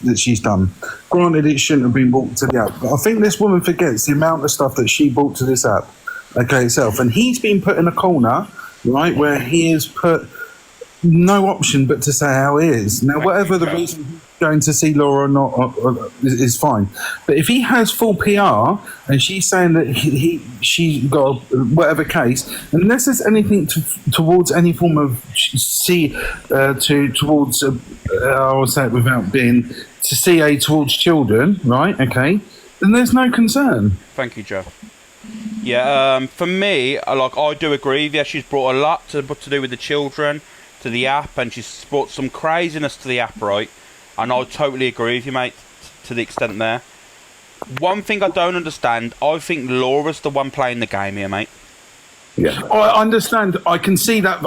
that she's done. Granted, it shouldn't have been brought to the app, but I think this woman forgets the amount of stuff that she brought to this app, okay, itself. And he's been put in a corner, right, where he is put no option but to say how it is. Now, whatever the reason he's going to see Laura or not is fine. But if he has full PR and she's saying that she got whatever case, unless there's anything towards any form of towards I'll say it without being to CA towards children, right? Okay, then there's no concern. Thank you, Joe. Yeah, for me, I do agree. Yeah, she's brought a lot to do with the children to the app, and she's brought some craziness to the app, right? And I totally agree with you, mate, to the extent there. One thing I don't understand, I think Laura's the one playing the game here, mate. Yeah, I understand. I can see that.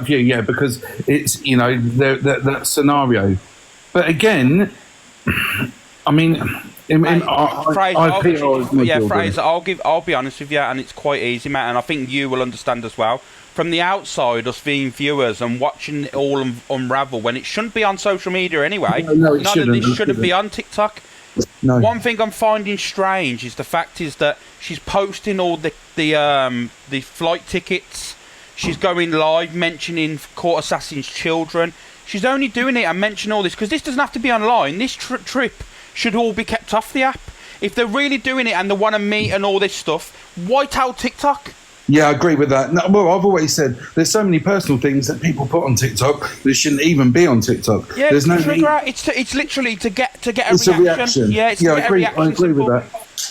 View. Yeah, because it's that scenario. But again, I mean, Fraser, I'll be honest with you, and it's quite easy, mate, and I think you will understand as well. From the outside, us being viewers and watching it all unravel when it shouldn't be on social media anyway. No, it shouldn't. This shouldn't be on TikTok. No. One thing I'm finding strange is the fact is that she's posting all the flight tickets. She's going live mentioning Court Assassin's children. She's only doing it and mentioning all this because this doesn't have to be online. This trip should all be kept off the app. If they're really doing it and they want to meet and all this stuff, why tell TikTok? Yeah, I agree with that. No, well, I've always said there's so many personal things that people put on TikTok that shouldn't even be on TikTok. Yeah, there's no it's literally to get a reaction. Yeah, I agree with that.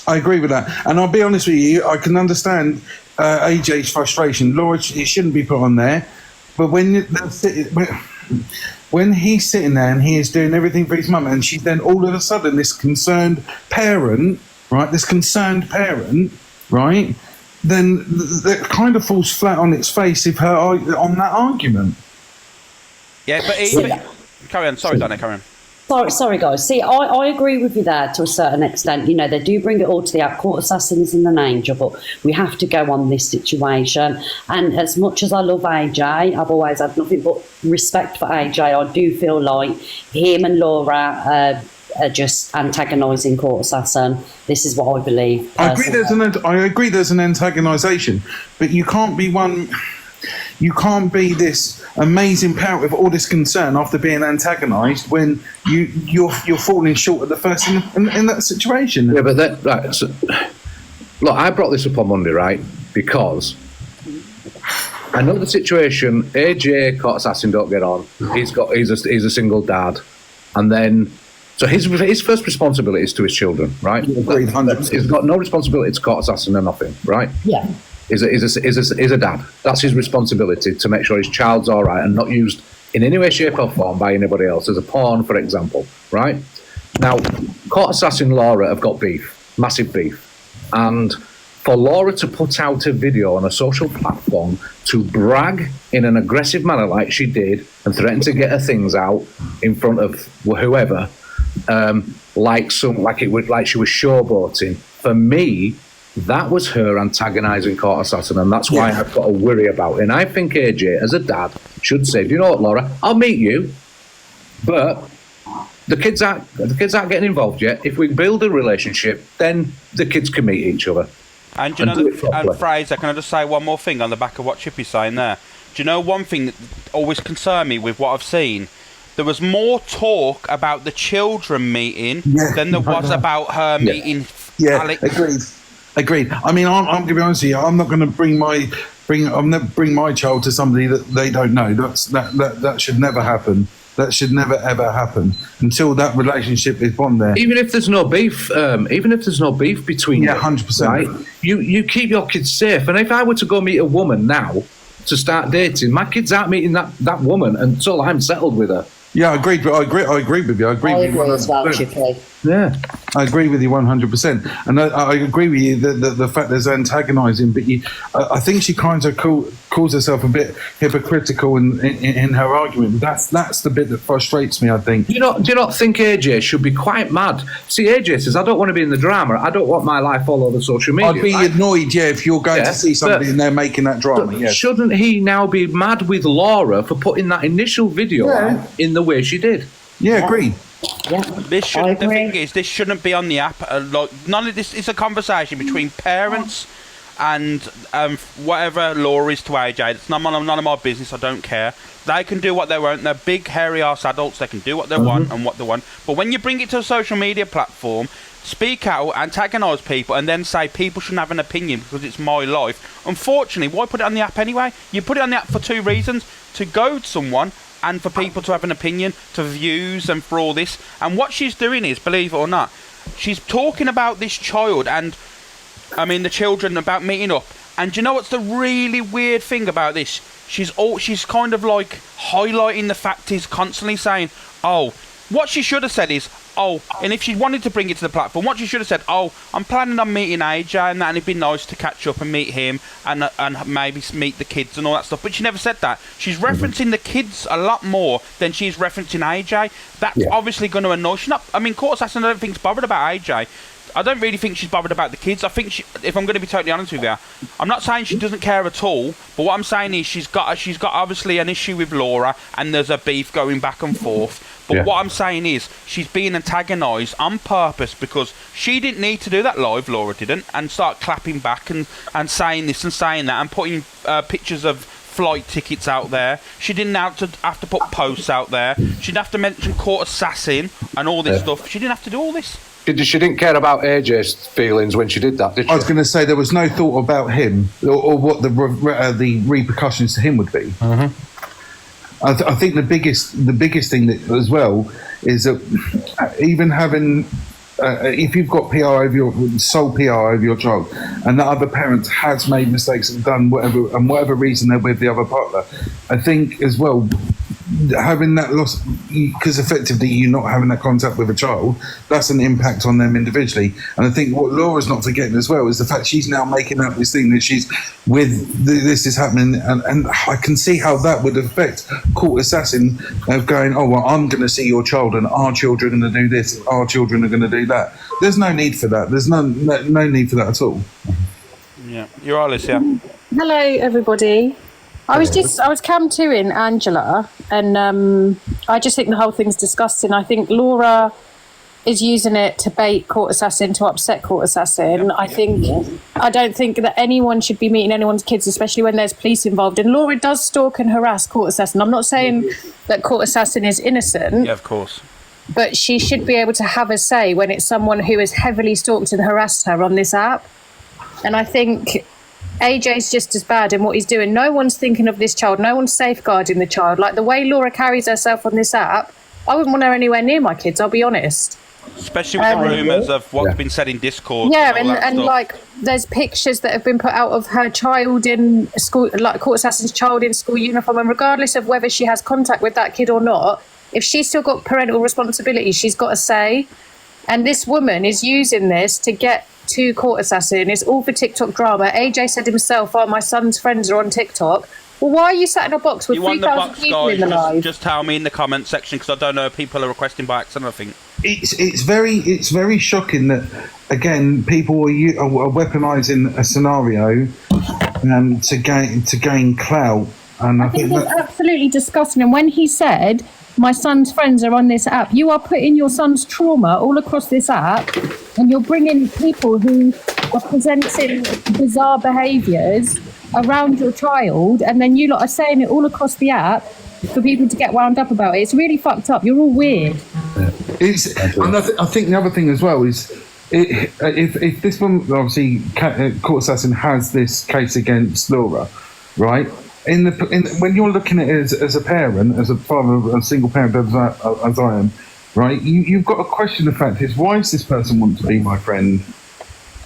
I agree with that. And I'll be honest with you, I can understand AJ's frustration. Laura, it shouldn't be put on there. But when he's sitting there and he is doing everything for his mum, and she's then all of a sudden this concerned parent, right? Then that kind of falls flat on its face if her on that argument. Yeah, but even carry on. Sorry, Donna, carry on. Sorry, guys. See, I agree with you there to a certain extent. They do bring it all to the app. Court Assassin is in the danger, but we have to go on this situation. And as much as I love AJ, I've always had nothing but respect for AJ. I do feel like him and Laura are just antagonising Court Assassin. This is what I believe. I agree there's an antagonisation, but you can't be this amazing parent with all this concern after being antagonised when you're falling short of the first in that situation. Yeah, but look, I brought this up on Monday, right? Because I know the situation. AJ, Court Assassin don't get on. He's a single dad, and then. So his first responsibility is to his children, right? He's got no responsibility to Court Assassin or nothing, right? Yeah. He's a dad. That's his responsibility to make sure his child's all right and not used in any way, shape or form by anybody else as a pawn, for example, right? Now, Court Assassin and Laura have got beef, massive beef. And for Laura to put out a video on a social platform to brag in an aggressive manner like she did and threaten to get her things out in front of whoever, like she was showboating. For me, that was her antagonising Court Assassin, and that's why I've got to worry about it. And I think AJ, as a dad, should say, "Do you know what, Laura? I'll meet you, but the kids aren't getting involved yet. If we build a relationship, then the kids can meet each other." And Fraser, can I just say one more thing on the back of what Chippy's saying there? Do you know one thing that always concerned me with what I've seen? There was more talk about the children meeting than there was about her meeting Alex. Agreed. I mean, I'm going to be honest with you. I'm not going to bring my child to somebody that they don't know. That should never happen. That should never ever happen until that relationship is on there. Even if there's no beef, between you, 100%. Right? You keep your kids safe. And if I were to go meet a woman now to start dating, my kids aren't meeting that woman until I'm settled with her. Yeah, I agree with you. I agree as well, Chippy. Yeah, I agree with you 100%. And I agree with you that the fact there's antagonising, but I think she kind of calls herself a bit hypocritical in her argument. That's the bit that frustrates me, I think. Do you not think AJ should be quite mad? See, AJ says, I don't want to be in the drama. I don't want my life all over social media. I'd be annoyed, if you're going to see somebody and they're making that drama. Yes. Shouldn't he now be mad with Laura for putting that initial video out in the way she did? Yeah, agreed. Yeah, This I shouldn't. The agree. thing is, this shouldn't be on the app. Like, none of this is a conversation between parents and whatever law is to AJ. It's none of my business. I don't care. They can do what they want. They're big, hairy ass adults. They can do what they want and what they want. But when you bring it to a social media platform, speak out, antagonise people, and then say people shouldn't have an opinion because it's my life. Unfortunately, why put it on the app anyway? You put it on the app for two reasons: to goad someone, and for people to have an opinion, to views, and for all this. And what she's doing is, believe it or not, she's talking about this child and, I mean, the children, about meeting up. And do you know what's the really weird thing about this? She's kind of like highlighting the fact is constantly saying, oh, what she should have said is, oh, and if she wanted to bring it to the platform, what she should have said, oh, I'm planning on meeting AJ and that, and it'd be nice to catch up and meet him and maybe meet the kids and all that stuff. But she never said that. She's referencing the kids a lot more than she's referencing AJ. That's obviously going to annoy. Court Assassin, I don't think is bothered about AJ. I don't really think she's bothered about the kids. I think if I'm going to be totally honest with you, I'm not saying she doesn't care at all, but what I'm saying is she's got obviously an issue with Laura and there's a beef going back and forth. But what I'm saying is she's being antagonised on purpose because she didn't need to do that live, Laura didn't, and start clapping back and saying this and saying that and putting pictures of flight tickets out there. She didn't have to put posts out there. She didn't have to mention Court Assassin and all this stuff. She didn't have to do all this. She didn't care about AJ's feelings when she did that, did she? I was going to say there was no thought about him or what the repercussions to him would be. I think the biggest thing that, as well, is that even having if you've got PR over your sole PR over your child, and the other parent has made mistakes and done whatever reason they're with the other partner, I think as well having that loss, because effectively you're not having that contact with a child, that's an impact on them individually. And I think what Laura's not forgetting as well is the fact she's now making up this thing that she's with this is happening, and I can see how that would affect Court Assassin of going, oh well, I'm going to see your child and our children are going to do this, our children are going to do that. There's no need for that. There's no need for that at all. Yeah, you're right, Alicia. Hello, everybody. I was cam 2ing Angela, and I just think the whole thing's disgusting. I think Laura is using it to bait Court Assassin, to upset Court Assassin. I don't think that anyone should be meeting anyone's kids, especially when there's police involved. And Laura does stalk and harass Court Assassin. I'm not saying that Court Assassin is innocent. Yeah, of course. But she should be able to have a say when it's someone who has heavily stalked and harassed her on this app. And I think AJ's just as bad in what he's doing. No one's thinking of this child. No one's safeguarding the child. Like the way Laura carries herself on this app, I wouldn't want her anywhere near my kids, I'll be honest. Especially with the rumours of what's been said in Discord. Yeah, and like there's pictures that have been put out of her child in school, like Court Assassin's child in school uniform, and regardless of whether she has contact with that kid or not, if she's still got parental responsibility, she's got a say. And this woman is using this to get to Court Assassin. It's all for TikTok drama. AJ said himself, oh, my son's friends are on TikTok. Well, why are you sat in a box with 3,000 people in the live? Just tell me in the comment section, because I don't know if people are requesting by accident, I think. It's very shocking that, again, people are weaponising a scenario to gain clout. And I think that's absolutely disgusting. And when he said, my son's friends are on this app, you are putting your son's trauma all across this app, and you're bringing people who are presenting bizarre behaviours around your child, and then you lot are saying it all across the app for people to get wound up about it. It's really fucked up. You're all weird. And I think the other thing as well is, if this one, obviously, Court Assassin has this case against Laura, right? When you're looking at it as a parent, as a father, a single parent as I am, right? You've got to question the fact is, why does this person want to be my friend?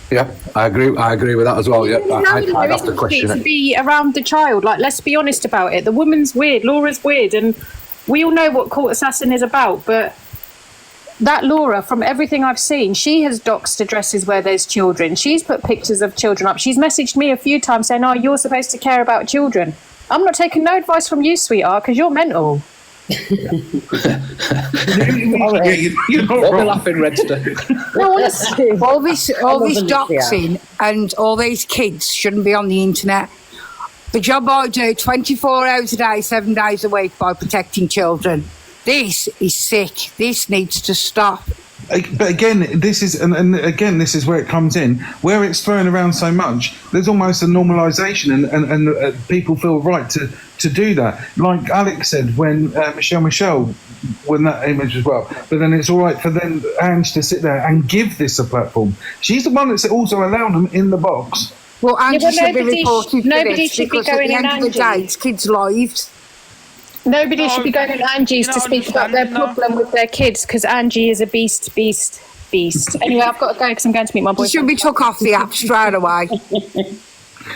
Yeah, I agree with that as well. Yeah, I'd have to question it. To be around the child, like, let's be honest about it. The woman's weird, Laura's weird, and we all know what Court Assassin is about. But that Laura, from everything I've seen, she has doxed addresses where there's children. She's put pictures of children up. She's messaged me a few times saying, "Oh, you're supposed to care about children." I'm not taking no advice from you, sweetheart, because you're mental. What we're laughing, Redster. No, honestly. All this doxing and all these kids shouldn't be on the internet. The job I do 24 hours a day, 7 days a week by protecting children. This is sick. This needs to stop. But again, this is and again, this is where it comes in, where it's thrown around so much. There's almost a normalisation, and people feel right to do that. Like Alex said when Michelle, when that image as well. But then it's all right for then Ange to sit there and give this a platform. She's the one that's also allowed them in the box. Well, Angie but should be nobody reported for nobody this should be because at going the in end of the day, Angie. it's kids' lives. Nobody should be going in Angie's you're to not speak about their understanding, problem with their kids because Angie is a beast. Anyway, I've got to go because I'm going to meet my She boyfriend. should be took off the app straight away.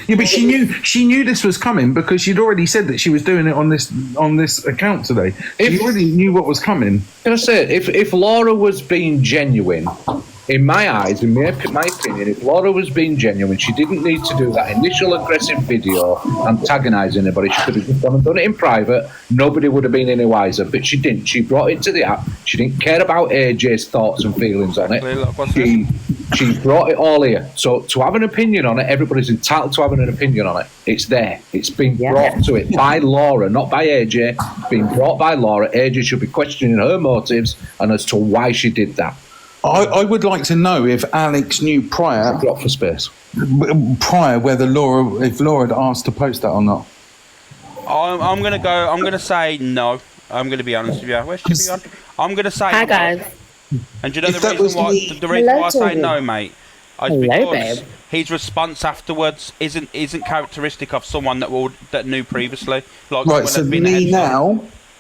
Yeah, but she knew this was coming because she'd already said that she was doing it on this account today. She already knew what was coming. Can I say, if Laura was being genuine, in my eyes, in my opinion, if Laura was being genuine, she didn't need to do that initial aggressive video antagonising anybody. She could have just gone and done it in private. Nobody would have been any wiser. But she didn't. She brought it to the app. She didn't care about AJ's thoughts and feelings on it. She brought it all here. So to have an opinion on it, everybody's entitled to having an opinion on it. It's there. It's been brought to it by Laura, not by AJ. It's been brought by Laura. AJ should be questioning her motives and as to why she did that. I would like to know if Alex knew prior Drop for space. whether if Laura had asked to post that or not. I'm gonna say no. I'm gonna be honest with you. Where's she on? I'm gonna say Hi no. guys. And do you know If that was me- the reason Hello, why I say Toby. no, mate? Is Hello, because babe. his response afterwards isn't characteristic of someone that knew previously. Like Right, someone so that's been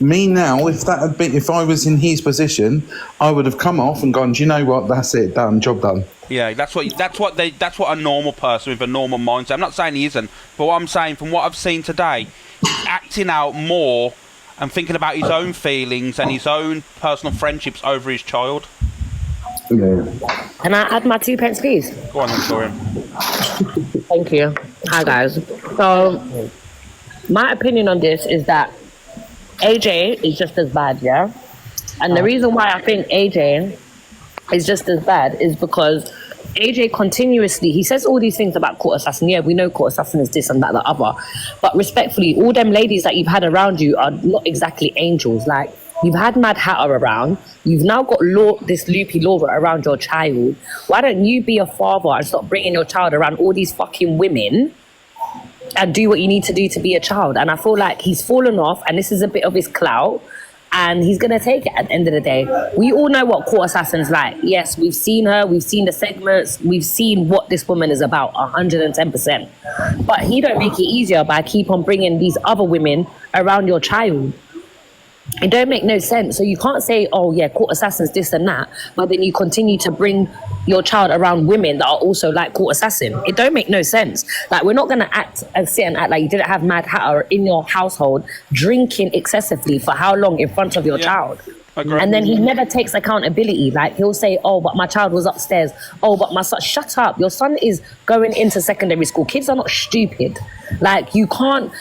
me now, if I was in his position, I would have come off and gone, do you know what, that's it, done, job done. Yeah, that's what a normal person with a normal mindset. I'm not saying he isn't, but what I'm saying from what I've seen today, he's acting out more and thinking about his own feelings and his own personal friendships over his child. Can I add my 2 pence, please? Go on, Victoria. Thank you. Hi, guys. So, my opinion on this is that AJ is just as bad, yeah? And the reason why I think AJ is just as bad is because AJ continuously, he says all these things about court assassin. Yeah, we know court assassin is this and that, the other. But respectfully, all them ladies that you've had around you are not exactly angels. Like, you've had Mad Hatter around. You've now got this loopy Laura around your child. Why don't you be a father and stop bringing your child around all these fucking women and do what you need to do to be a child? And I feel like he's fallen off, and this is a bit of his clout, and he's going to take it at the end of the day. We all know what court assassin's like. Yes, we've seen her, we've seen the segments, we've seen what this woman is about, 110%. But he don't make it easier by keep on bringing these other women around your child. It don't make no sense. So you can't say, oh yeah, court assassins this and that, but then you continue to bring your child around women that are also like court assassin. It don't make no sense. Like, we're not gonna sit and act like you didn't have Mad Hatter in your household drinking excessively for how long in front of your child. Agree. And then he never takes accountability. Like, he'll say, oh, but my child was upstairs. Oh, but my son, shut up. Your son is going into secondary school. Kids are not stupid. Like, you can't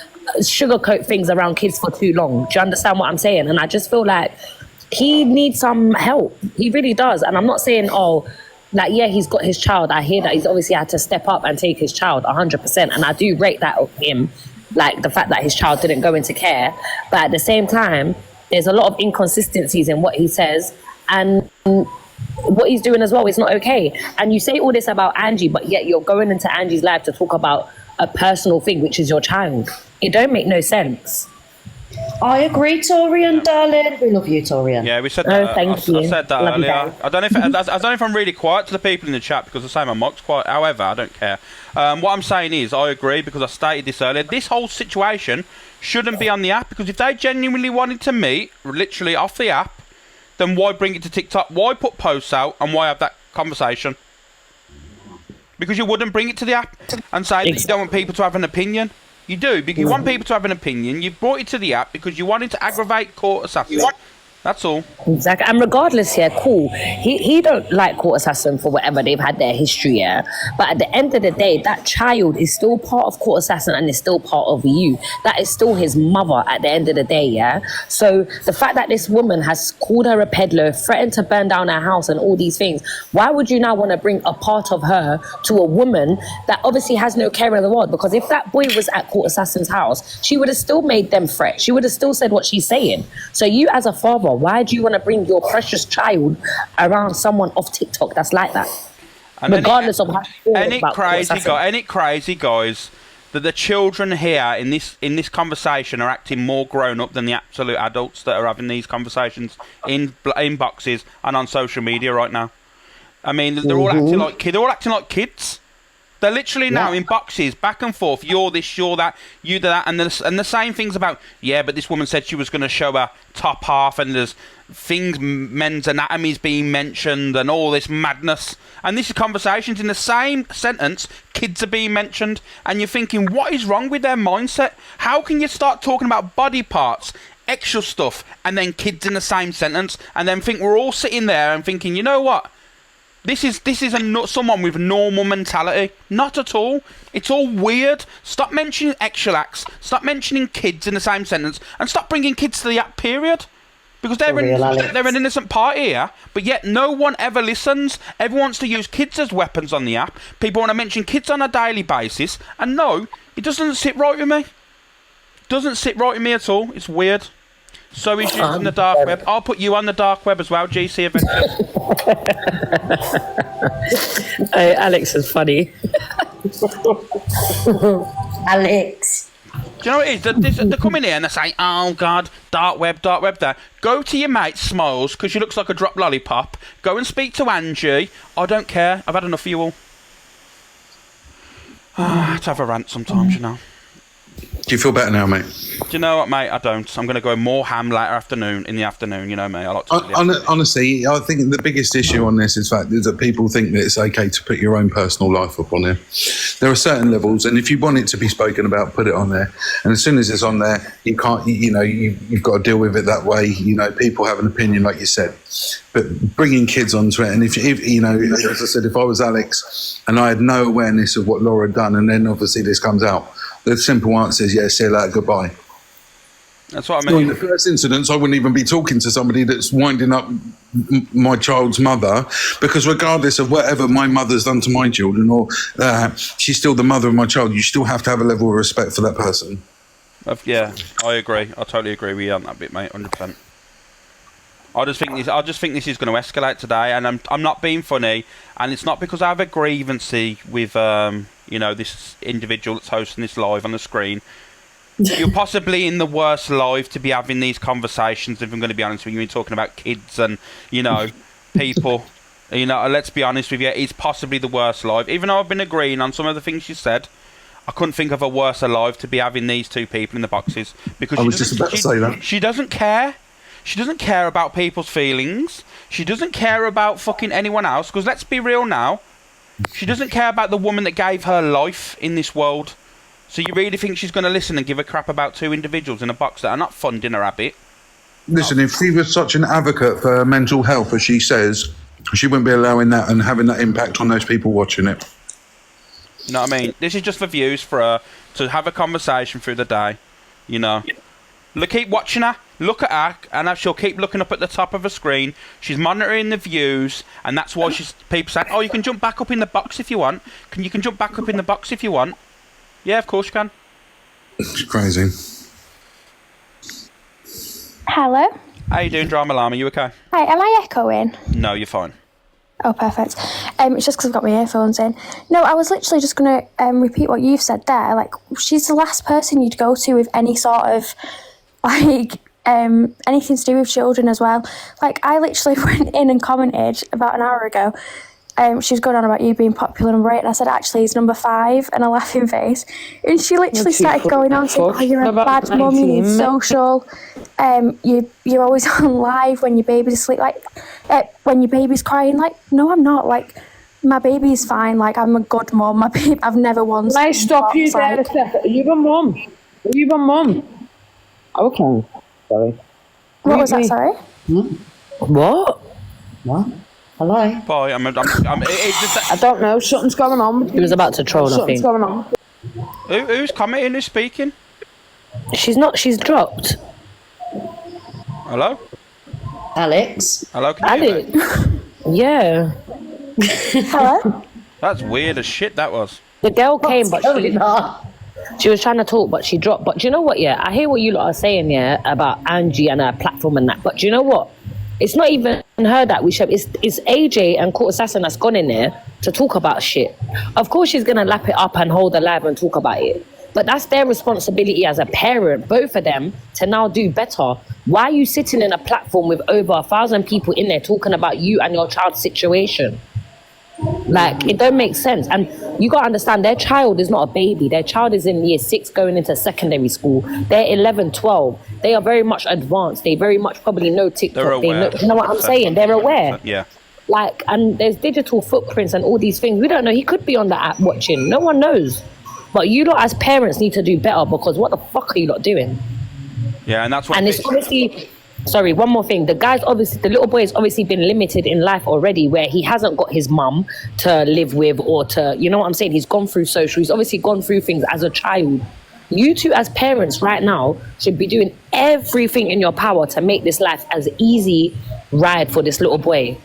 sugarcoat things around kids for too long. Do you understand what I'm saying? And I just feel like he needs some help. He really does. And I'm not saying, oh, like, yeah, he's got his child. I hear that he's obviously had to step up and take his child 100%. And I do rate that of him, like the fact that his child didn't go into care. But at the same time, there's a lot of inconsistencies in what he says. And what he's doing as well is not okay. And you say all this about Angie, but yet you're going into Angie's life to talk about a personal thing, which is your child. It don't make no sense. I agree, Torian, darling. We love you, Torian. Yeah, we said Oh, that. thank I you. said that Love you, earlier. guys. I don't know if I'm really quiet to the people in the chat because I say my mic's quiet. However, I don't care. What I'm saying is, I agree because I stated this earlier. This whole situation shouldn't be on the app because if they genuinely wanted to meet, literally off the app, then why bring it to TikTok? Why put posts out and why have that conversation? Because you wouldn't bring it to the app and say that you don't want people to have an opinion. You do, because you want people to have an opinion. You've brought it to the app because you wanted to aggravate court assassin. That's all. Exactly. And regardless, yeah, cool. He don't like court assassin for whatever they've had their history, yeah. But at the end of the day, that child is still part of court assassin and is still part of you. That is still his mother at the end of the day, yeah. So the fact that this woman has called her a peddler, threatened to burn down her house and all these things, why would you now want to bring a part of her to a woman that obviously has no care in the world? Because if that boy was at court assassin's house, she would have still made them fret. She would have still said what she's saying. So you as a father, for? Why do you want to bring your precious child around someone off TikTok that's like that? And Regardless of how you feel any about crazy guys that the children here in this conversation are acting more grown up than the absolute adults that are having these conversations in boxes and on social media right now. I mean, they're all acting like kids. They're all acting like kids. They're literally now in boxes, back and forth. You're this, you're that, you do that, and the same things about. Yeah, but this woman said she was going to show her top half, and there's things, men's anatomies being mentioned, and all this madness. And this is conversations in the same sentence. Kids are being mentioned, and you're thinking, what is wrong with their mindset? How can you start talking about body parts, extra stuff, and then kids in the same sentence, and then think we're all sitting there and thinking, you know what? This is someone with normal mentality. Not at all. It's all weird. Stop mentioning extra-lax. Stop mentioning kids in the same sentence, and stop bringing kids to the app. Period. Because they're an innocent party here, but yet no one ever listens. Everyone wants to use kids as weapons on the app. People want to mention kids on a daily basis, and no, it doesn't sit right with me. It doesn't sit right with me at all. It's weird. So he's using the dark web. I'll put you on the dark web as well, GC Adventures. Alex is funny. Alex. Do you know what it is? They come in here and they say, oh, God, dark web there. Go to your mate, Smiles, because she looks like a dropped lollipop. Go and speak to Angie. I don't care. I've had enough of you all. I have to have a rant sometimes, you know. Do you feel better now, mate? Do you know what, mate? I don't. I'm going to go more ham in the afternoon, you know me. I like to Honestly, I think the biggest issue on this is that people think that it's okay to put your own personal life up on there. There are certain levels, and if you want it to be spoken about, put it on there. And as soon as it's on there, you can't, you've got to deal with it that way. You know, people have an opinion, like you said. But bringing kids onto it, and if as I said, if I was Alex and I had no awareness of what Laura had done, and then obviously this comes out, the simple answer is, yeah, see you later, goodbye. That's what I mean. In the first incident, I wouldn't even be talking to somebody that's winding up my child's mother, because regardless of whatever my mother's done to my children, or she's still the mother of my child, you still have to have a level of respect for that person. Yeah, I agree. I totally agree with you on that bit, mate. 100%. I just think this is going to escalate today, and I'm not being funny, and it's not because I have a grievancy with this individual that's hosting this live on the screen. You're possibly in the worst live to be having these conversations, if I'm going to be honest with you. You're talking about kids and people. Let's be honest with you, it's possibly the worst live. Even though I've been agreeing on some of the things you said, I couldn't think of a worse live to be having these two people in the boxes, because I was just about to say that. She doesn't care. She doesn't care about people's feelings. She doesn't care about fucking anyone else. Because let's be real now. She doesn't care about the woman that gave her life in this world. So you really think she's going to listen and give a crap about two individuals in a box that are not funding her habit? Listen, if she was such an advocate for mental health, as she says, she wouldn't be allowing that and having that impact on those people watching it. You know what I mean? This is just for views, for her to have a conversation through the day. Look, keep watching her. Look at her, and she'll keep looking up at the top of her screen. She's monitoring the views, and that's why people saying, "Oh, you can jump back up in the box if you want. You can jump back up in the box if you want." Yeah, of course you can. It's crazy. Hello. How you doing, Drama Llama? You okay? Hi, am I echoing? No, you're fine. Oh, perfect. It's just because I've got my earphones in. No, I was literally just going to repeat what you've said there. Like, she's the last person you'd go to with any sort of, anything to do with children as well. Like, I literally went in and commented about an hour ago. She was going on about you being popular number 8, and I said, actually, he's number 5, and a laughing face. And she literally started going on saying, oh, you're a bad mum, you need social. You're always on live when your baby's asleep. Like, when your baby's crying. Like, no, I'm not. Like, my baby's fine. Like, I'm a good mum. My baby, I've never once... Can I stop you there a second? Are you a mum? Are you a mum? Okay. Sorry. What was that, sorry? What? Hello? Boy, I don't know. Something's going on. He was about to troll, I think. Something's going on. Who's commenting? Who's speaking? She's not. She's dropped. Hello? Alex. Hello, can you hear me? Yeah. Hello? That's weird as shit, that was. The girl came, but she didn't. She was trying to talk, but she dropped. But do you know what? Yeah, I hear what you lot are saying, yeah, about Angie and her platform and that. But do you know what? It's not even her that we should. It's AJ and Court Assassin that's gone in there to talk about shit. Of course, she's gonna lap it up and hold her live and talk about it. But that's their responsibility as a parent, both of them, to now do better. Why are you sitting in a platform with over 1,000 people in there talking about you and your child's situation? Like, it don't make sense. And you got to understand, their child is not a baby. Their child is in year 6 going into secondary school. They're 11, 12. They are very much advanced. They very much probably know TikTok. They're aware. You know what I'm saying? They're aware. Yeah. Like, and there's digital footprints and all these things. We don't know. He could be on the app watching. No one knows. But you lot as parents need to do better, because what the fuck are you lot doing? Yeah, and that's what. And it's obviously, sorry, one more thing. The little boy has obviously been limited in life already, where he hasn't got his mum to live with or to, you know what I'm saying? He's gone through social. He's obviously gone through things as a child. You two as parents right now should be doing everything in your power to make this life as easy ride for this little boy.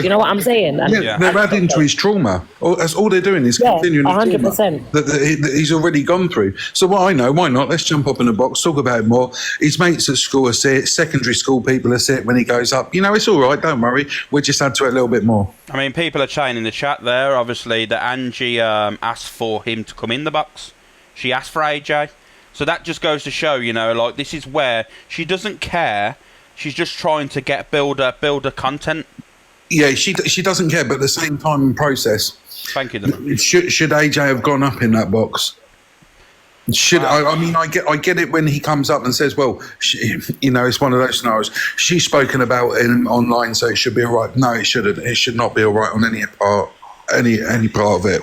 You know what I'm saying? And they're adding to his trauma. That's all they're doing is continuing 100%. that he's already gone through. So what I know, why not? Let's jump up in the box, talk about it more. His mates at school are sick, secondary school people are sick when he goes up. You know, it's all right, don't worry. We'll just add to it a little bit more. I mean, people are chatting in the chat there, obviously, that Angie asked for him to come in the box. She asked for AJ. So that just goes to show, you know, like, this is where she doesn't care. She's just trying to build her content. Yeah, she doesn't care, but at the same time and process. Thank you. Then. Should AJ have gone up in that box? I mean, I get it when he comes up and says, well, you know, it's one of those scenarios. She's spoken about it online, so it should be all right. No, it shouldn't. It should not be all right on any part of it.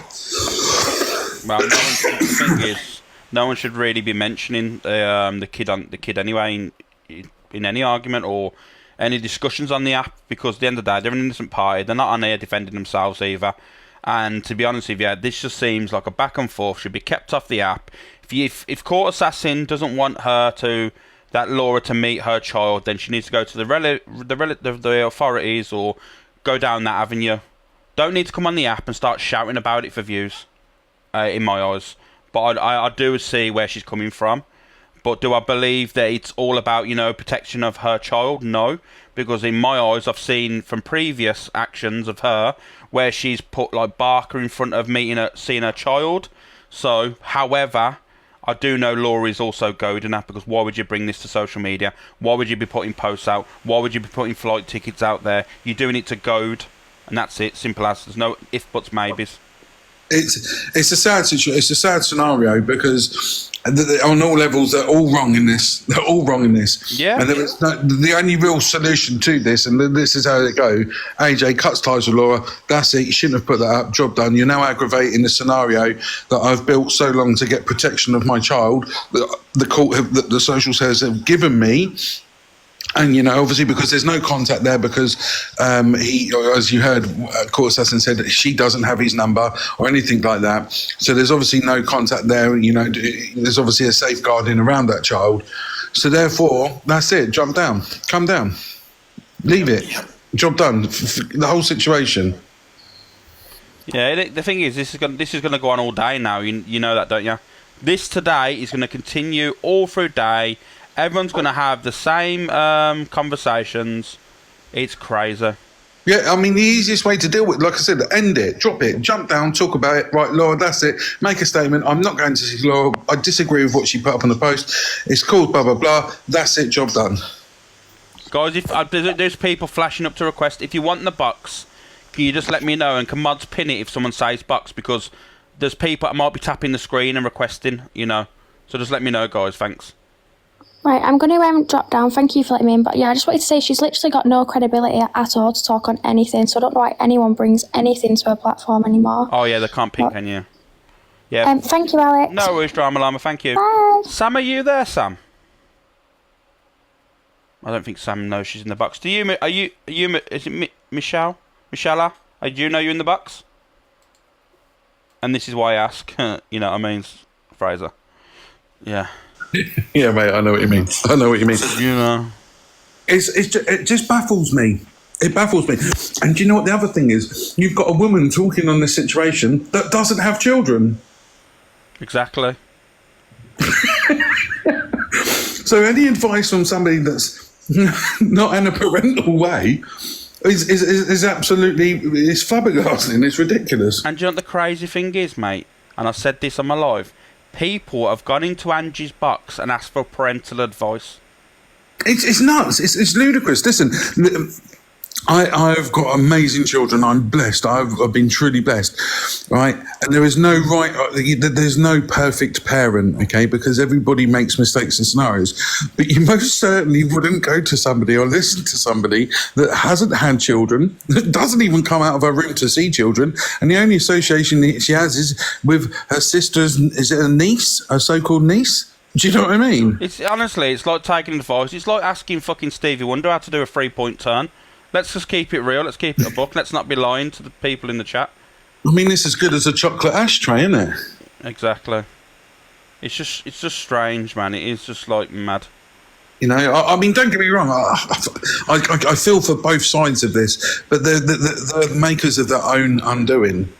Well, the thing is, no one should really be mentioning the kid anyway in any argument or any discussions on the app, because at the end of the day, they're an innocent party. They're not on there defending themselves either. And to be honest with you, this just seems like a back and forth. Should be kept off the app. If Court Assassin doesn't want that Laura to meet her child, then she needs to go to the authorities or go down that avenue. Don't need to come on the app and start shouting about it for views, in my eyes. But I do see where she's coming from. But do I believe that it's all about, you know, protection of her child? No, because in my eyes, I've seen from previous actions of her where she's put like Barker in front of seeing her child. So, however, I do know Laurie's also goading her, because why would you bring this to social media? Why would you be putting posts out? Why would you be putting flight tickets out there? You're doing it to goad, and that's it. Simple as. There's no if, buts, maybes. It's a sad situation. It's a sad scenario, because on all levels they're all wrong in this. They're all wrong in this. Yeah. And the only real solution to this, and this is how it go. AJ cuts ties with Laura. That's it. You shouldn't have put that up. Job done. You're now aggravating the scenario that I've built so long to get protection of my child. The court, the social service have given me. And, you know, obviously, because there's no contact there, because he, as you heard, Court Assassin said that she doesn't have his number or anything like that. So there's obviously no contact there. You know, there's obviously a safeguarding around that child. So therefore, that's it. Jump down. Come down. Leave it. Job done. The whole situation. Yeah, the thing is, this is going to go on all day now. You know that, don't you? This today is going to continue all through day. Everyone's going to have the same conversations. It's crazy. Yeah, I mean, the easiest way to deal with, like I said, end it, drop it, jump down, talk about it. Right, Laura, that's it. Make a statement. I'm not going to see Laura. I disagree with what she put up on the post. It's called blah, blah, blah. That's it, job done. Guys, if there's people flashing up to request, if you want the box, can you just let me know, and can mods pin it if someone says box, because there's people that might be tapping the screen and requesting, you know. So just let me know, guys. Thanks. Right, I'm going to drop down. Thank you for letting me in. But yeah, I just wanted to say she's literally got no credibility at all to talk on anything. So I don't know why anyone brings anything to her platform anymore. Oh, yeah, they can't pick, can you? Yeah. Thank you, Alex. No worries, Drama Llama. Thank you. Bye. Sam, are you there, Sam? I don't think Sam knows she's in the box. Is it Michelle? Michelle? Do you know you're in the box? And this is why I ask. You know what I mean, Fraser? Yeah. Yeah, mate, I know what you mean. I know what you mean. You know. It just baffles me. It baffles me. And do you know what the other thing is? You've got a woman talking on this situation that doesn't have children. Exactly. So any advice from somebody that's not in a parental way is absolutely, it's flabbergasting, it's ridiculous. And do you know what the crazy thing is, mate? And I said this on my live. People have gone into Angie's box and asked for parental advice. It's nuts. It's ludicrous. Listen, I've got amazing children. I'm blessed. I've been truly blessed, right? And there is no there's no perfect parent, okay? Because everybody makes mistakes and scenarios. But you most certainly wouldn't go to somebody or listen to somebody that hasn't had children, that doesn't even come out of her room to see children, and the only association she has is with her sister's, is it a niece, a so-called niece? Do you know what I mean? It's honestly, it's like taking advice. It's like asking fucking Stevie Wonder how to do a 3-point turn. Let's just keep it real. Let's keep it a book. Let's not be lying to the people in the chat. I mean, it's as good as a chocolate ashtray, isn't it? Exactly. It's just strange, man. It is just like mad. You know, I mean, don't get me wrong. I feel for both sides of this, but they're the makers of their own undoing.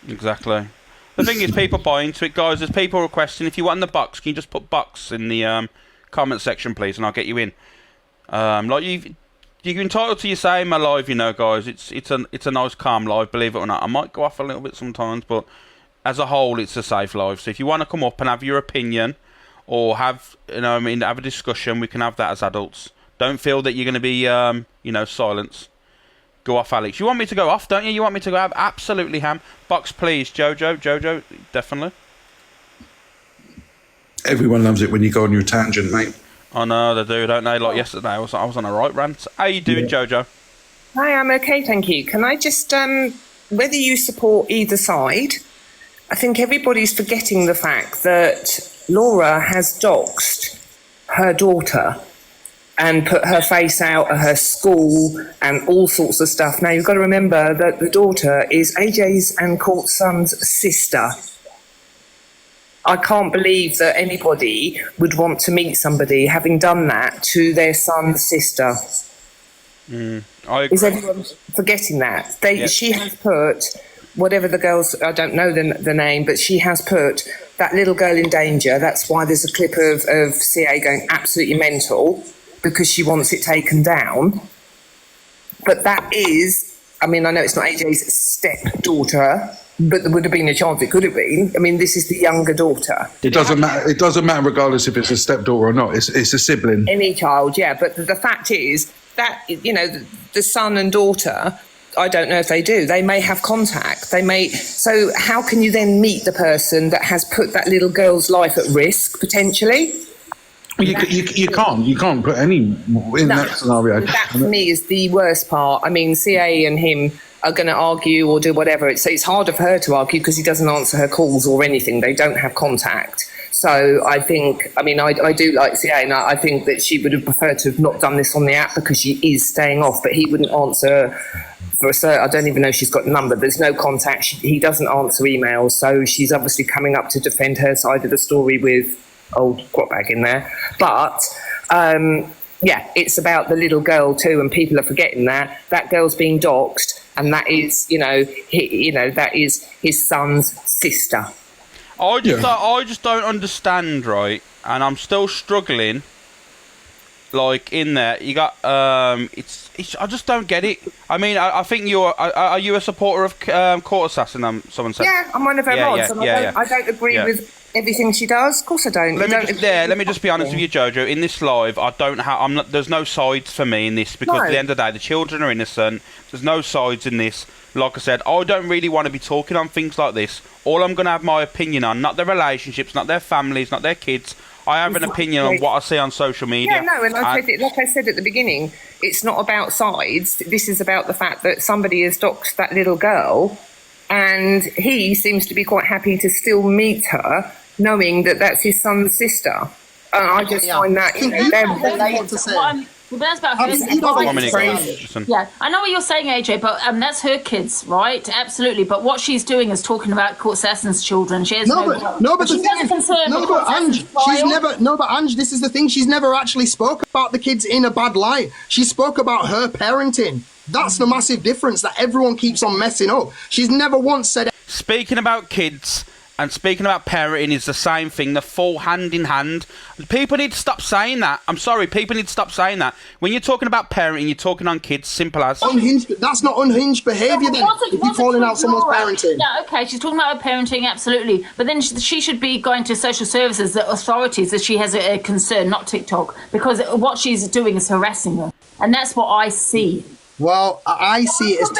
Exactly. The thing is, people buy into it, guys. There's people requesting, if you want the box, can you just put box in the comment section, please, and I'll get you in. You're entitled to your say in my live, you know, guys. It's a nice, calm live, believe it or not. I might go off a little bit sometimes, but as a whole, it's a safe live. So if you want to come up and have your opinion, or have, you know, have a discussion, we can have that as adults. Don't feel that you're going to be, silenced. Go off, Alex. You want me to go off, don't you? You want me to go have absolutely ham? Box, please, Jojo, definitely. Everyone loves it when you go on your tangent, mate. I know they do, don't they? Like yesterday, I was on a right rant. How you doing, Jojo? Hi, I'm okay, thank you. Can I just, whether you support either side, I think everybody's forgetting the fact that Laura has doxed her daughter and put her face out at her school and all sorts of stuff. Now, you've got to remember that the daughter is AJ's and Court's son's sister. I can't believe that anybody would want to meet somebody having done that to their son's sister. I agree. Is everyone forgetting that? Yeah. She has put, whatever the girl's, I don't know the name, but she has put that little girl in danger. That's why there's a clip of CA going absolutely mental, because she wants it taken down. But that is, I mean, I know it's not AJ's stepdaughter, but there would have been a chance it could have been. I mean, this is the younger daughter. It doesn't matter. It doesn't matter regardless if it's a stepdaughter or not. It's a sibling. Any child, yeah. But the fact is that, you know, the son and daughter, I don't know if they do. They may have contact. They may. So how can you then meet the person that has put that little girl's life at risk, potentially? You can't put any in that scenario. That for me is the worst part. I mean, CA and him are going to argue or do whatever. It's harder for her to argue because he doesn't answer her calls or anything. They don't have contact. So I think, I mean, I do like CA, and I think that she would have preferred to have not done this on the app because she is staying off, but he wouldn't answer for a cert. I don't even know if she's got a number. There's no contact. He doesn't answer emails. So she's obviously coming up to defend her side of the story with old Quatbag in there. But yeah, it's about the little girl too, and people are forgetting that girl's being doxed, and that is, that is his son's sister. I just don't understand, right? And I'm still struggling. Like in there, you got it's I just don't get it. I mean, I think are you a supporter of Court Assassin? Someone said. Yeah, I'm one of her mods, and I don't agree with everything she does. Of course, I don't. Let me just be honest with you, Jojo. In this live, there's no sides for me in this, because at the end of the day, the children are innocent. There's no sides in this. Like I said, I don't really want to be talking on things like this. All I'm going to have my opinion on, not their relationships, not their families, not their kids. I have an opinion on what I see on social media. Yeah, no, and like I said at the beginning, it's not about sides. This is about the fact that somebody has doxed that little girl, and he seems to be quite happy to still meet her, knowing that that's his son's sister. And I just find that, Well, that's about her. Yeah, I know what you're saying, AJ, but that's her kids, right? Absolutely. But what she's doing is talking about Court Assassin's children. She has Ange, this is the thing. She's never actually spoke about the kids in a bad light. She spoke about her parenting. That's the massive difference that everyone keeps on messing up. She's never once said. Speaking about kids, And speaking about parenting is the same thing. They fall hand in hand. People need to stop saying that. I'm sorry, people need to stop saying that. When you're talking about parenting, you're talking on kids. Simple as. Unhinged. That's not unhinged behaviour then. If you're calling out someone's parenting. Yeah, okay, she's talking about her parenting, absolutely. But then she should be going to social services, the authorities, if she has a concern, not TikTok, because what she's doing is harassing her, and that's what I see. Well, I see it as...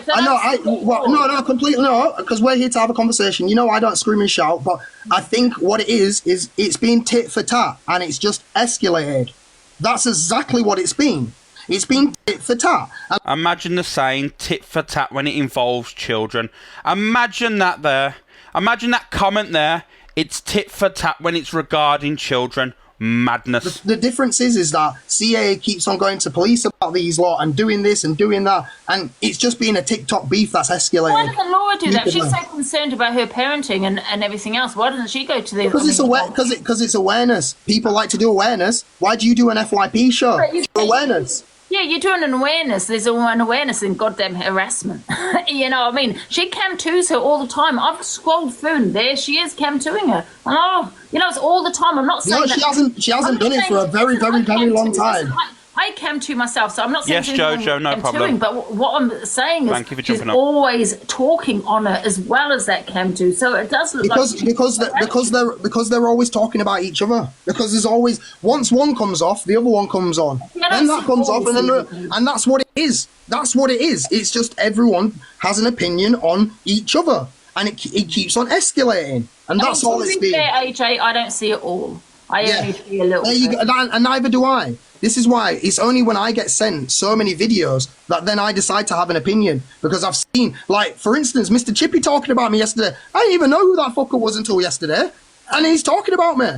No, completely no, because we're here to have a conversation. You know, I don't scream and shout, but I think what it is it's been tit for tat, and it's just escalated. That's exactly what it's been. It's been tit for tat. Imagine the saying tit for tat when it involves children. Imagine that there. Imagine that comment there. It's tit for tat when it's regarding children. Madness. The difference is that CA keeps on going to police about these lot and doing this and doing that, and it's just been a TikTok beef that's escalated. Why doesn't Laura do that? She's so concerned about her parenting and everything else. Why doesn't she go to the... Because it's awareness. People like to do awareness. Why do you do an FYP show? Awareness. Yeah, you're doing an awareness. There's an awareness in goddamn harassment. You know what I mean? She cam twos her all the time. I've scrolled through and there she is cam twoing her. And it's all the time. I'm not saying she hasn't done it for a very, very, very long time. I cam to myself, so I'm not saying... Yes, Jojo, no problem. But what I'm saying is she's always talking on her as well as that cam to. So it does look because they're always talking about each other. Because there's always... Once one comes off, the other one comes on. Then that comes off, and that's what it is. That's what it is. It's just everyone has an opinion on each other. And it keeps on escalating. And that's all it's been. AJ, I don't see it all. I only see a little bit. And neither do I. This is why it's only when I get sent so many videos that then I decide to have an opinion, because I've seen, like, for instance, Mr. Chippy talking about me yesterday. I didn't even know who that fucker was until yesterday, and he's talking about me.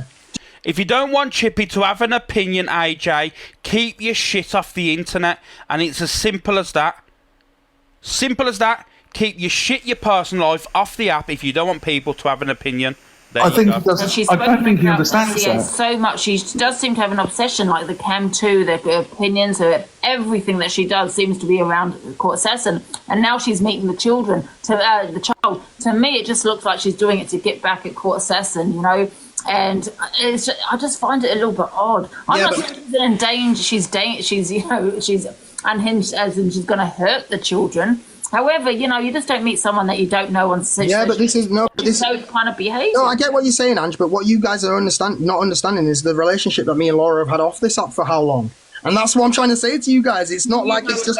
If you don't want Chippy to have an opinion, AJ, keep your shit off the internet, and it's as simple as that. Simple as that. Keep your shit, your personal life off the app if you don't want people to have an opinion. I think he doesn't. I don't think he understands that. So much. She does seem to have an obsession, like the cam too, the opinions, everything that she does seems to be around Court Assassin. And now she's meeting the children, the child. To me, it just looks like she's doing it to get back at Court Assassin, you know. And I just find it a little bit odd. I'm not saying she's in danger. She's unhinged, as in she's going to hurt the children. However, you just don't meet someone that you don't know on such... Yeah, but this kind of behaviour. No, I get what you're saying, Ange, but what you guys are not understanding is the relationship that me and Laura have had off this app for how long. And that's what I'm trying to say to you guys. It's not like it's just...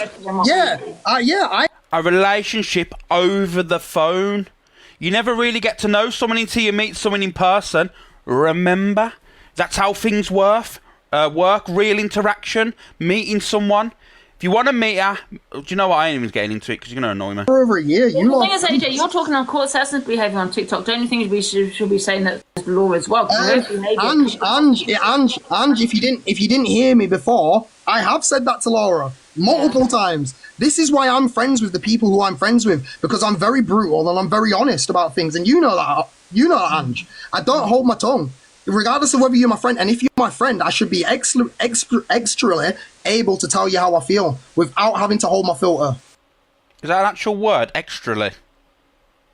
A relationship over the phone. You never really get to know someone until you meet someone in person. Remember? That's how things work. Real interaction, meeting someone. If you want to meet her, do you know what? I ain't even getting into it because you're going to annoy me. For over a year, the thing is, AJ, you're talking on Court Assassin's behaviour on TikTok. Don't you think we should be saying that to Laura as well? Ange, if you didn't hear me before, I have said that to Laura multiple times. This is why I'm friends with the people who I'm friends with, because I'm very brutal and I'm very honest about things, and you know that. You know that, Ange. I don't hold my tongue. Regardless of whether you're my friend, and if you're my friend, I should be extrally able to tell you how I feel without having to hold my filter. Is that an actual word? Extrally?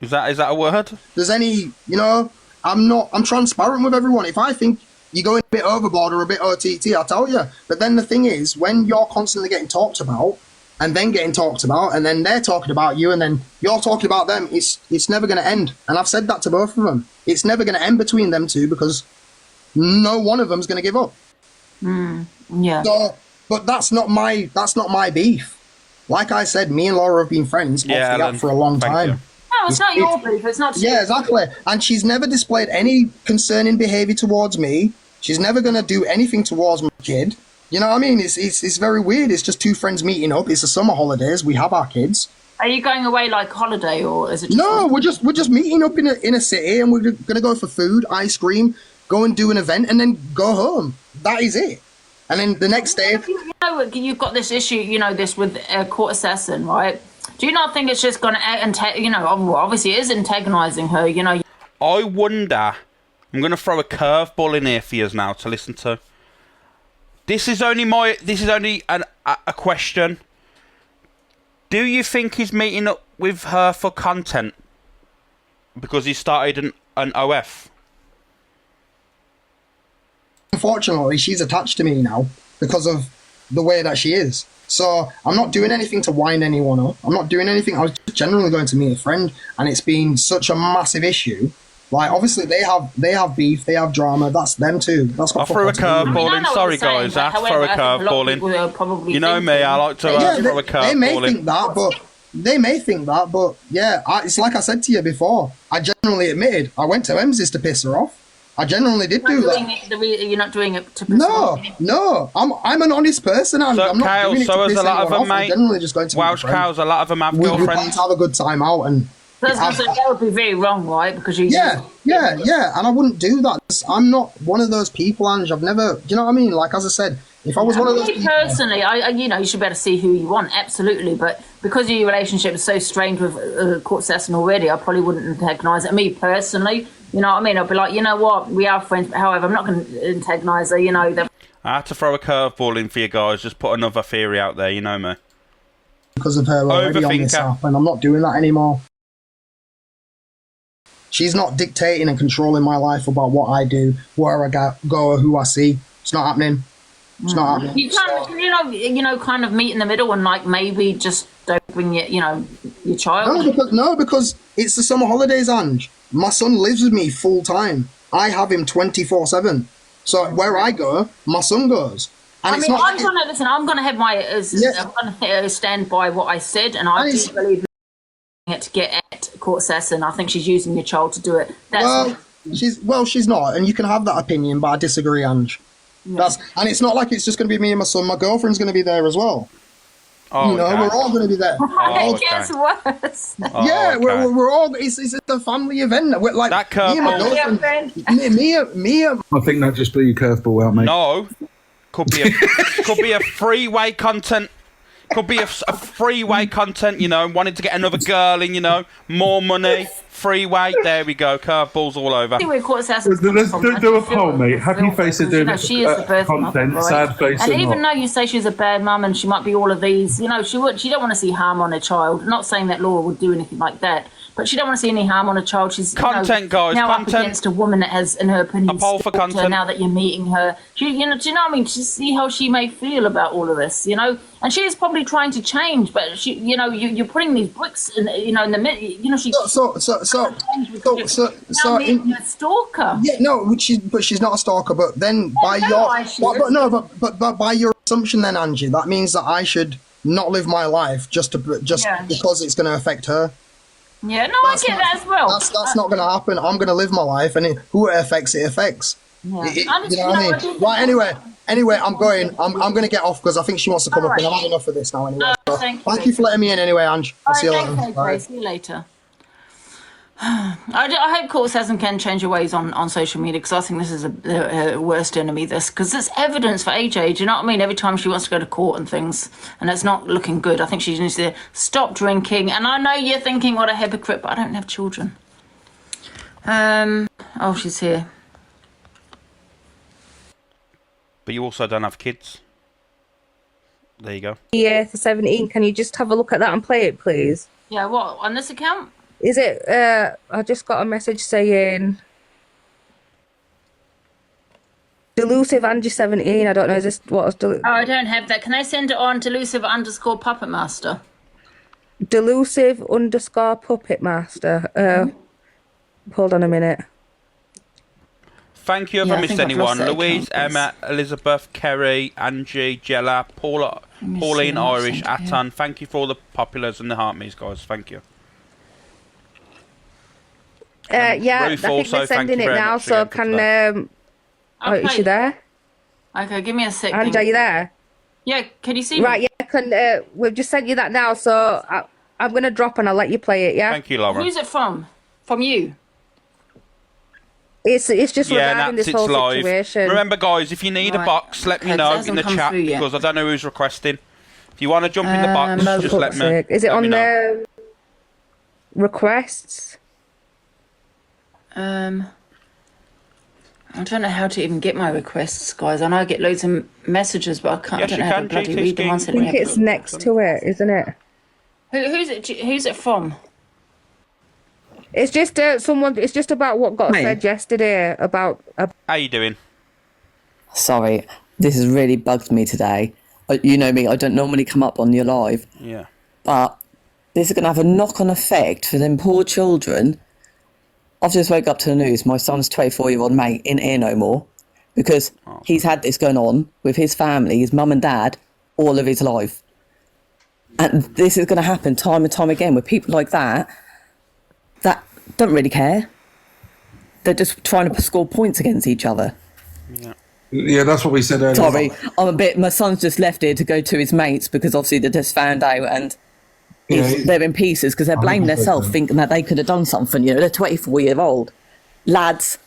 Is that a word? There's any, I'm transparent with everyone. If I think you're going a bit overboard or a bit OTT, I'll tell you. But then the thing is, when you're constantly getting talked about, and then getting talked about, and then they're talking about you, and then you're talking about them, it's never going to end. And I've said that to both of them. It's never going to end between them two, because no one of them's going to give up. Yeah. So, but that's not my beef. Like I said, me and Laura have been friends off the app for a long time. No, it's not your beef. It's not. Yeah, exactly. And she's never displayed any concerning behaviour towards me. She's never going to do anything towards my kid. You know what I mean? It's very weird. It's just two friends meeting up. It's the summer holidays. We have our kids. Are you going away like holiday, or is it? No, we're just meeting up in a city, and we're gonna go for food, ice cream, go and do an event, and then go home. That is it. And then the next day, you've got this issue. This with Court Assassin, right? Do you not think it's just gonna, obviously it is antagonising her. I wonder. I'm gonna throw a curveball in here for you now to listen to. This is only a question. Do you think he's meeting up with her for content? because he started an OF. Unfortunately, she's attached to me now because of the way that she is. So I'm not doing anything to wind anyone up. I'm not doing anything. I was just generally going to meet a friend, and it's been such a massive issue. Like, obviously, they have beef, they have drama. That's them too. That's what I threw a curveball in. Sorry, guys. I had to throw a curveball in. You know me. I like to throw a curveball in. They may think that, but yeah, it's like I said to you before. I generally admitted I went to Ems's to piss her off. I genuinely did do that. You're not doing it to piss No. I'm an honest person. I'm not Kyle, doing it to piss a lot of them, mate. I'm generally just going to Welsh cows, a lot of them have girlfriends. We want to have a good time out and. That would be very wrong, right? Because you. Yeah, and I wouldn't do that. I'm not one of those people, Ange. I've never. Do you know what I mean? Like, as I said, if I was one of those people, personally, you should be able to see who you want, absolutely. But because your relationship is so strained with Court Sesson already, I probably wouldn't antagonise it. Me personally, you know what I mean? I'd be like, you know what, we are friends, but however, I'm not going to antagonise her. You know, I had to throw a curveball in for you guys. Just put another theory out there. You know me. Because of her already on this app, and I'm not doing that anymore. She's not dictating and controlling my life about what I do, where I go, or who I see. It's not happening. It's not happening. You can, kind of meet in the middle and like maybe just don't bring your child. No, because it's the summer holidays, Ange. My son lives with me full time. I have him 24/7. So where I go, my son goes. And I'm going to have I'm going to stand by what I said, and I do believe it to get at Court Sesson. I think she's using your child to do it. She's not, and you can have that opinion, but I disagree, Ange. Yeah. And it's not like it's just going to be me and my son. My girlfriend's going to be there as well. Oh, we're all going to be there. It gets worse. We're all. It's a family event. We're like that curveball. Me. I think that just blew your curveball out, mate. No, could be a freeway content. Could be a freeway content, wanting to get another girl in, more money, freeway. There we go, curveballs all over. Let's do a poll, mate. Happy face to do she is the birth content, mother, right? sad face. And even though you say she's a bad mum and she might be all of these, she don't want to see harm on her child. Not saying that Laura would do anything like that, but she don't want to see any harm on her child. She's content, guys. Now content. up against a woman that has, in her opinion, a poll for content. Now that you're meeting her, do you know what I mean? To see how she may feel about all of this, and she is probably trying to change, but she, you're putting these bricks in the middle. She. So a stalker. Yeah, no, she's not a stalker. But then by your assumption, then Angie, that means that I should not live my life just because it's going to affect her. Yeah, no, I get that as well. That's not going to happen. I'm going to live my life, and who it affects, it affects. Yeah. You know what I mean? Right. Anyway, I'm going to get off because I think she wants to come up, and I've had enough of this now. Anyway, thank you for letting me in. Anyway, Ange. I'll see you later. See you later. I hope Court Sesson can change her ways on social media, because I think this is her worst enemy. Because it's evidence for AJ. Do you know what I mean? Every time she wants to go to court and things, and it's not looking good. I think she needs to stop drinking. And I know you're thinking, what a hypocrite, but I don't have children. She's here. But you also don't have kids. There you go. Yeah, for 17. Can you just have a look at that and play it, please? Yeah, what, on this account? Is it, I just got a message saying Delusive Angie 17. I don't know, is this what? I don't have that. Can I send it on Delusive_Puppet Master? Delusive_Puppet Master. Hold on a minute. Thank you if I missed anyone. Louise, Emma, Elizabeth, Kerry, Angie, Jella, Pauline, Irish, Atan. Thank you for all the populars and the heart me's, guys. Thank you. Yeah, Ruth I think also, they're sending it now, so can... is she there? Okay, give me a sec. Angie, are you there? Yeah, can you see me? Right, yeah, we've just sent you that now, so I'm going to drop and I'll let you play it, yeah? Thank you, Laura. Who's it from? From you? It's just regarding this whole live. situation. Remember, guys, if you need a box, let me know in the chat, because I don't know who's requesting. If you want to jump in the box, just let me. Is it on the requests? I don't know how to even get my requests, guys. I know I get loads of messages, but I can't. Yes, I don't know how to bloody read the ones. I think it's next to it, isn't it? Who's it from? It's just It's just about what got Mate. said yesterday about. How you doing? Sorry, this has really bugged me today. You know me, I don't normally come up on your live, Yeah. but this is going to have a knock-on effect for them poor children. I've just woke up to the news. My son's 24-year-old mate in here no more because he's had this going on with his family, his mum and dad, all of his life. And this is going to happen time and time again with people like that don't really care. They're just trying to score points against each other. Yeah, that's what we said earlier. Sorry, my son's just left here to go to his mates because obviously they just found out and they're in pieces because they're blaming themselves, thinking that they could have done something. You know, they're 24-year-old lads,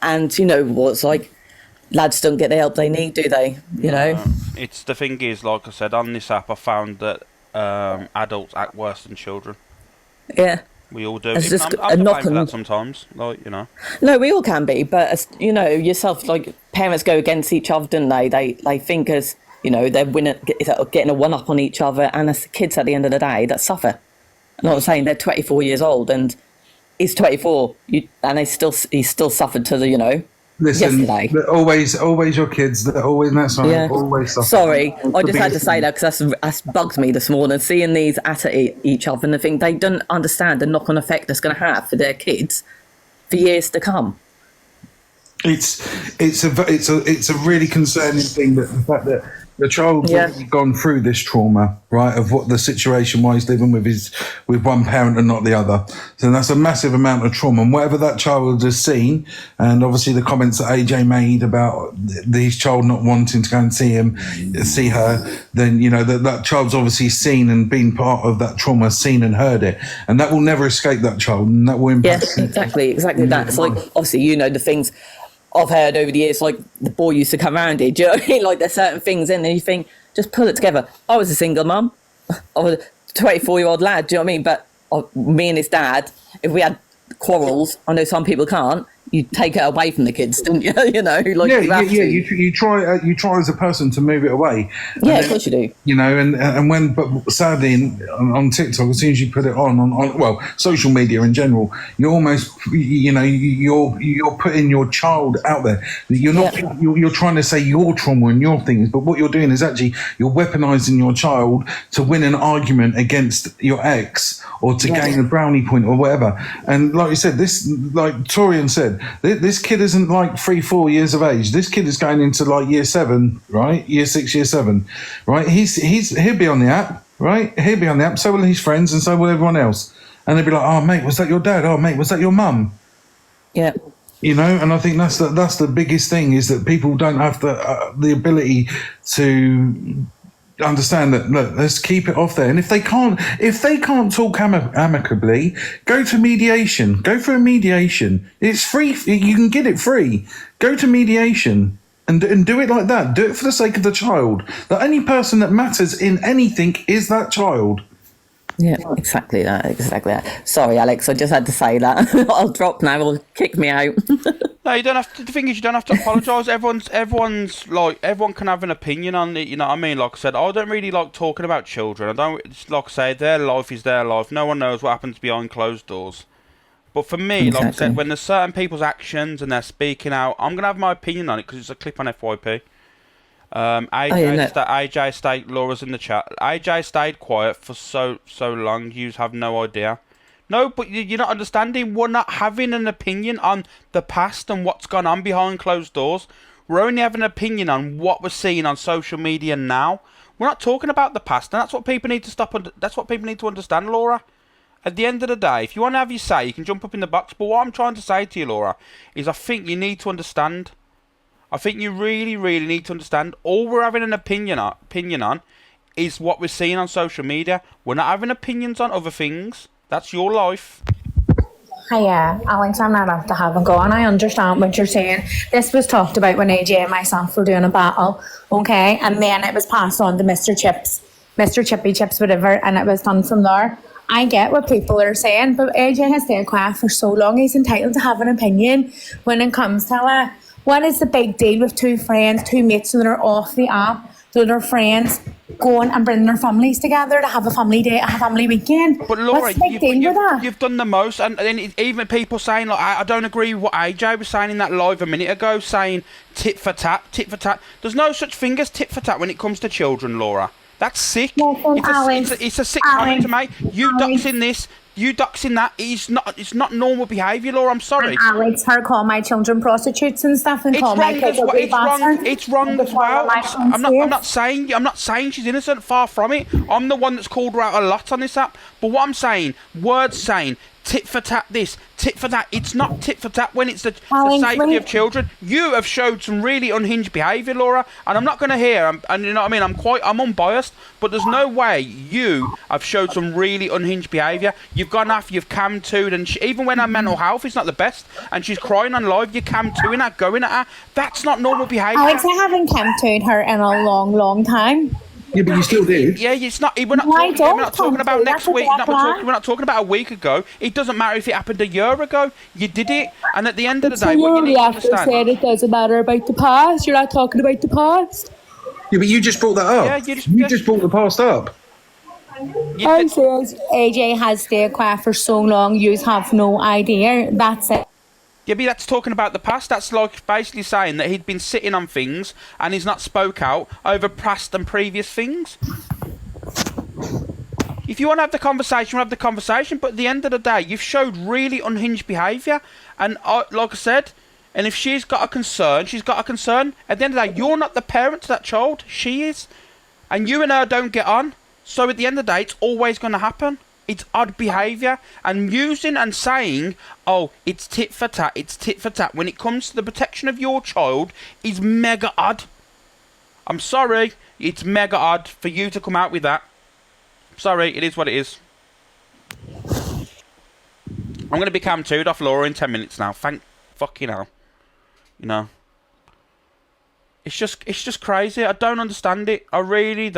and you know what it's like. Lads don't get the help they need, do they? You know? It's the thing is, like I said, on this app I found that adults act worse than children. Yeah. We all do. It's Even just I'm a to knock blame for on- that sometimes, like, you know. No, we all can be, but as, you know, yourself, like parents go against each other, don't they? They think as, you know, they're getting a one-up on each other, and as kids at the end of the day that suffer. I'm not saying they're 24 years old and he's 24, and he still suffered to the, you know, Listen, yesterday. they're always your kids. They're always, that's right, Yeah. always suffer. Sorry, I The just had to biggest say that because that's bugged me this morning, seeing these at each other, and I think they don't understand the knock-on effect that's going to have for their kids for years to come. It's a really concerning thing, that the fact that the child's already gone through this trauma, right, of what the situation why he's living with one parent and not the other. So that's a massive amount of trauma, and whatever that child has seen, and obviously the comments that AJ made about his child not wanting to go and see her, then you know that child's obviously seen and been part of that trauma, seen and heard it, and that will never escape that child, and that will impact. Yes, exactly that. It's like, obviously, you know, the things I've heard over the years, like the boy used to come around here, do you know what I mean? Like there's certain things in there, you think, just pull it together. I was a single mum. I was a 24-year-old lad, do you know what I mean? But me and his dad, if we had quarrels, I know some people can't, you take it away from the kids, don't you? You know, like You try as a person to move it away. Yeah, of course you do. You know, but sadly on TikTok, as soon as you put it on social media in general, you're almost, you know, you're putting your child out there. You're not. You're trying to say your trauma and your things, but what you're doing is actually you're weaponizing your child to win an argument against your ex or to gain a brownie point or whatever. And like you said, like Torian said, this kid isn't like 3-4 years of age. This kid is going into like year 7, right? Year 6, year 7, right? He'll be on the app, right? He'll be on the app. So will his friends, and so will everyone else. And they'll be like, "Oh, mate, was that your dad? Oh, mate, was that your mum?" Yeah. You know, and I think that's the biggest thing, is that people don't have the ability to understand that. Look, let's keep it off there. And if they can't talk amicably, go to mediation. Go for a mediation. It's free. You can get it free. Go to mediation and do it like that. Do it for the sake of the child. The only person that matters in anything is that child. Yeah, exactly that. Sorry, Alex, I just had to say that. I'll drop now, or kick me out. No, you don't have to. The thing is, you don't have to apologise. Everyone's like, everyone can have an opinion on it. You know what I mean? Like I said, I don't really like talking about children. I don't. It's like I say, their life is their life. No one knows what happens behind closed doors. But for me, like I said, when there's certain people's actions and they're speaking out, I'm gonna have my opinion on it because it's a clip on FYP. AJ stayed. Laura's in the chat. AJ stayed quiet for so long. You have no idea. No, but you're not understanding. We're not having an opinion on the past and what's gone on behind closed doors. We're only having an opinion on what we're seeing on social media now. We're not talking about the past, and that's what people need to stop. That's what people need to understand, Laura. At the end of the day, if you want to have your say, you can jump up in the box. But what I'm trying to say to you, Laura, is I think you need to understand. I think you really, really need to understand. All we're having an opinion on is what we're seeing on social media. We're not having opinions on other things. That's your life. Hiya, Alex, I'm not have to have a go, and I understand what you're saying. This was talked about when AJ and myself were doing a battle, okay? And then it was passed on to Mr. Chippy Chips, whatever, and it was done from there. I get what people are saying, but AJ has stayed quiet for so long. He's entitled to have an opinion when it comes to what is the big deal with two friends, two mates that are off the app, to their friends, going and bringing their families together to have a family day, a family weekend. But Laura, what's the big deal with that? you've done the most, and then even people saying like I don't agree with what AJ was saying in that live a minute ago, saying tit for tat, tit for tat. There's no such thing as tit for tat when it comes to children, Laura. That's sick. It's a sick comment to make. You doxing this. You doxing that. It's not normal behaviour, Laura. I'm sorry. And Alex, her call my children prostitutes and stuff, and call my kids ugly bastards. It's wrong as well. I'm not saying she's innocent. Far from it. I'm the one that's called her out a lot on this app. But what I'm saying, words saying tit for tat this, tit for that. It's not tit for tat when it's the safety of children. You have showed some really unhinged behaviour, Laura, and I'm not going to hear. And you know what I mean. I'm unbiased, but there's no way you have showed some really unhinged behaviour. You've gone off, you've cam too'd, and even when her mental health is not the best, and she's crying on live, you cam too'ing her, going at her. That's not normal behaviour. Alex, I haven't cam too'd her in a long, long time. Yeah, but you still did. Yeah, it's not. We're not talking about next week. We're not talking about a week ago. It doesn't matter if it happened a year ago. You did it, and at the end of the day, what you need to understand. Said it doesn't matter about the past. You're not talking about the past. Yeah, but you just brought that up. Yeah, you just brought the past up. I says AJ has stayed quiet for so long. You have no idea. That's it. Yeah, but that's talking about the past. That's like basically saying that he'd been sitting on things and he's not spoke out over past and previous things. If you want to have the conversation, we'll have the conversation. But at the end of the day, you've showed really unhinged behaviour. And like I said, and if she's got a concern, she's got a concern. At the end of the day, you're not the parent to that child. She is. And you and her don't get on. So at the end of the day, it's always going to happen. It's odd behaviour, and using and saying, oh, it's tit for tat, it's tit for tat, when it comes to the protection of your child, is mega odd. I'm sorry, it's mega odd for you to come out with that. Sorry, it is what it is. I'm going to be cam too'd off Laura in 10 minutes now. Thank fucking hell. You know. It's just crazy. I don't understand it. I really don't.